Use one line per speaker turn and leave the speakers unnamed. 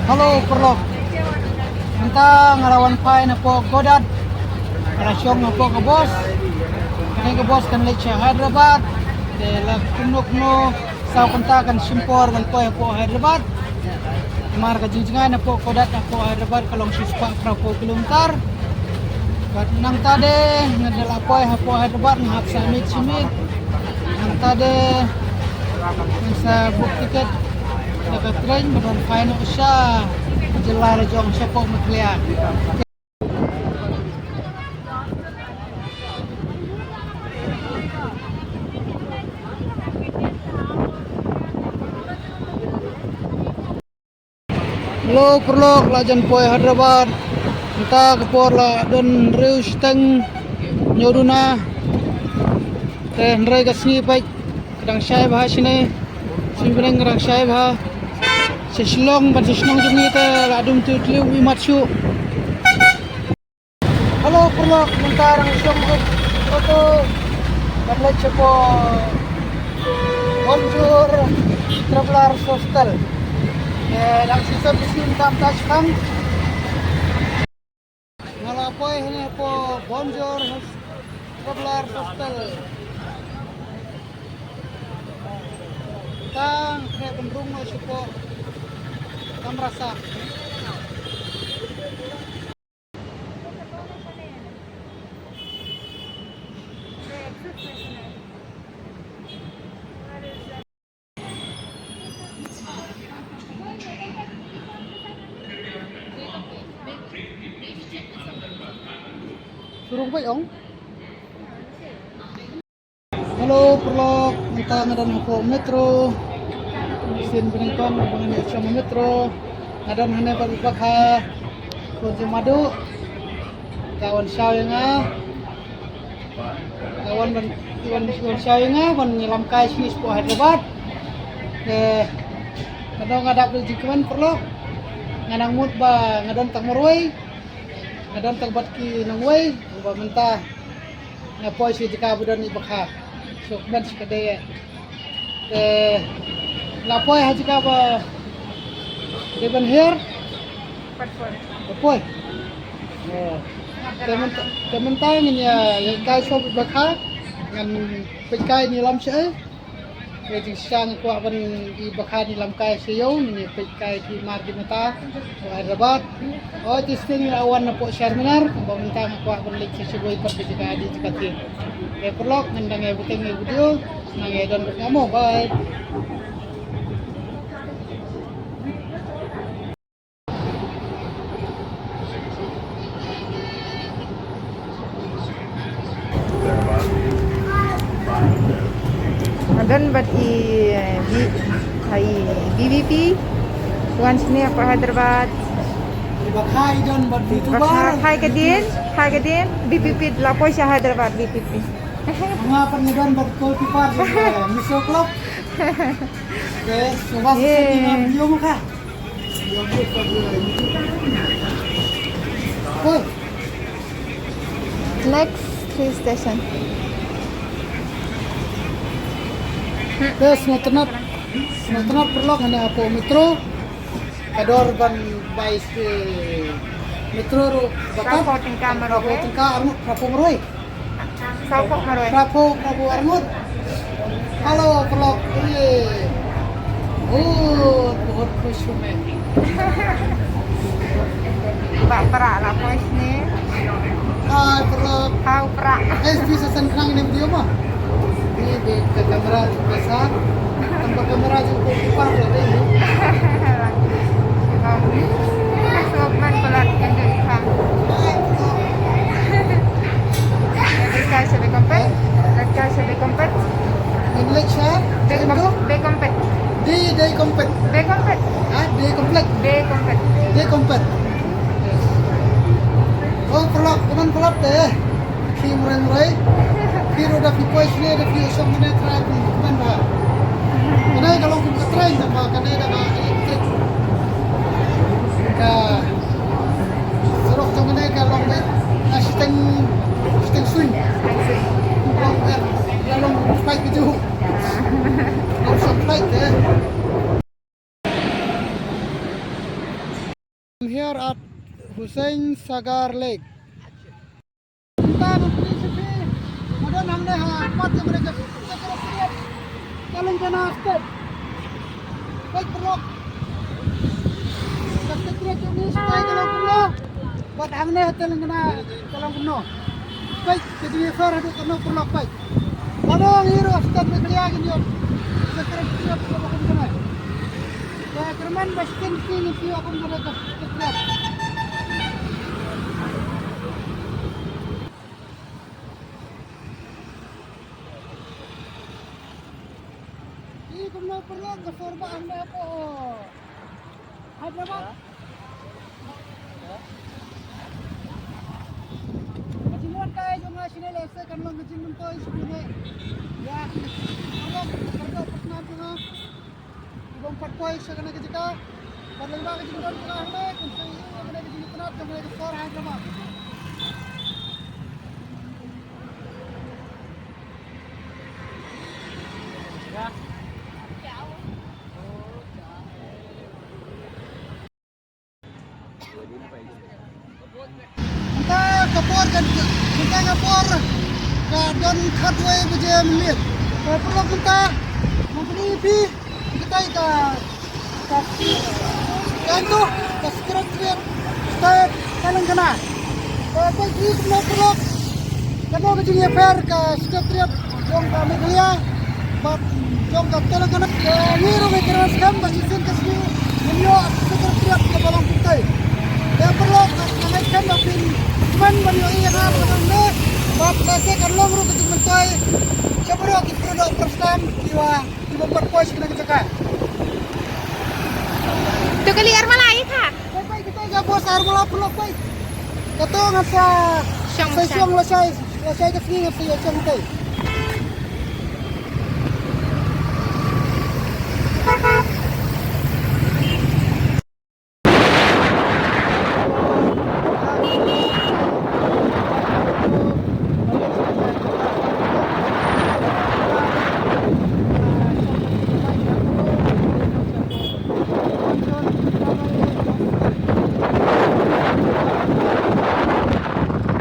Halo, perlo. Kita ngelawan pai na po Godad. Rasyong na po ke bos. Ini ke bos kan lecha Hyderabad. De la kunuk no sa kanta kan simpor kan po Hyderabad. Mar ka jinjingan na po Godad na po Hyderabad kalong sispa pra po kilometer. Kat nang tade ngadala po Hyderabad na hap sa simit. Nang tade sa book ticket dapat train badan pai na siya. Jelar jong siya po magkliya. Lo perlo lajan poi Hyderabad. Entah kepor la don reus teng nyoduna. Teh nrai kasni baik kadang syai bah sini. Simpeneng kadang syai bah. Seslong jemni te ladum tu tliu wimatsu. Halo perlo bentar syong foto karena cepo bonjour traveler hostel. Langsung sa bisin tam tashkang. Ngalapoy ini po bonjour traveler hostel. Tang kaya bendrung mo siya po kamrasa. Suruh ba yung? Halo, perlo minta ngadan ako metro. Sin peningkong abangan sama metro. Ngadan hane bakha kunci madu. Kawan syawinga. Kawan syawinga ban nyelam kai sini po Hyderabad. Kadang ngadap di jikaman perlo. Ngadang mut ba ngadan tak moroi. Ngadan tak batki nangway. Ba mentah ngapoy si jika budan ni bakha. So kemudian sekadaya lapoy haji ka ba deban here lapoy temen tayo niya yung kay so bakha ngan pagkay ni lam siya kaya di siya nga kuha ban di bakha ni lam kay siya niya pagkay di margin mata o Hyderabad o testing awan na po seminar kung bamunta nga kuha ban lik sa siya pa jika di jika ti kaya perlok nandang buting video nang don kamu bye.
Dan buat BBP tuan sini apa Hyderabad
Bakai don buat YouTuber.
Hai kedin BBP lapor sih Hyderabad BBP
Mga pernyataan buat kultivar miso club. Oke, coba saya video mo ka. Hoy.
next 3 station
Terus natanap perlo kana ako metro. Kador ban bais metro ro
Rapo tingkah Maroe.
Rapo Maroe.
Saupok Maroe.
Rapo Armut. Halo perlo. बहुत खुश हूँ मैं.
Mbak Perak lapor sini
Perlo.
Kau Perak
Bisa senang ini video mah. Ini di kamera besar. Tambah kamera juga kupar lagi.
Sopan pelat kenduk ikan Lekar sebab kompet
Indonesia.
B kompet
Day kompet. Day kompet. Oh pelak, teman pelak deh. Si murai. Kiro dah pipoi sini ada video som mana try teman dah. Mana kalau kita try sama kan ada elektrik. Ka sorok tu mana kalau steng swing. Kalau flight itu. Langsung flight deh. I'm here at Hussein Sagar Lake. Kita mempersiapkan modern हमने empat yang mereka siap jalan ke step. Baik perlu. Sekretariat ini supaya kalau perlu buat हमने jalan kena jalan penuh. Baik jadi fair ada kena perlu baik. Kalau hero step kerja gini sekretariat kalau kena. Ya kerman baskin sini sih aku kena sekretariat. Perlu ke sorba anda apa? Hyderabad. Majimuan kaya jo nga sini lese kan lo majimun to isune. Ya, kalau kerja pernah juga. Ibang patpoy sa kana kita. Padlang ba kajin don ka ande kung sa iyo ang naging tunat ng mga sor Hyderabad. Ya. Kita kapor kan kita kapor ka don khatwe buje milit perlu kita mengikuti kita itu ka sekretariat state Telangana bagi perlu kamu kejadian fair ka sekretariat jong ka Meghalaya bat jong ka Telangana ngiru mekeras kam bagi sin kasih menyo sekretariat ka Balang Puntai. Ya perlu naikkan makin cuman banyak yang harus anda buat nasi kalau ngurus kecil mentoy coba kita produk persam jiwa di berpois kena kecekah.
Itu kali air malai kah?
Baik kita nggak bos air malah perlu baik. Kata ngasa
Syong
lesai ke sini ngasa yang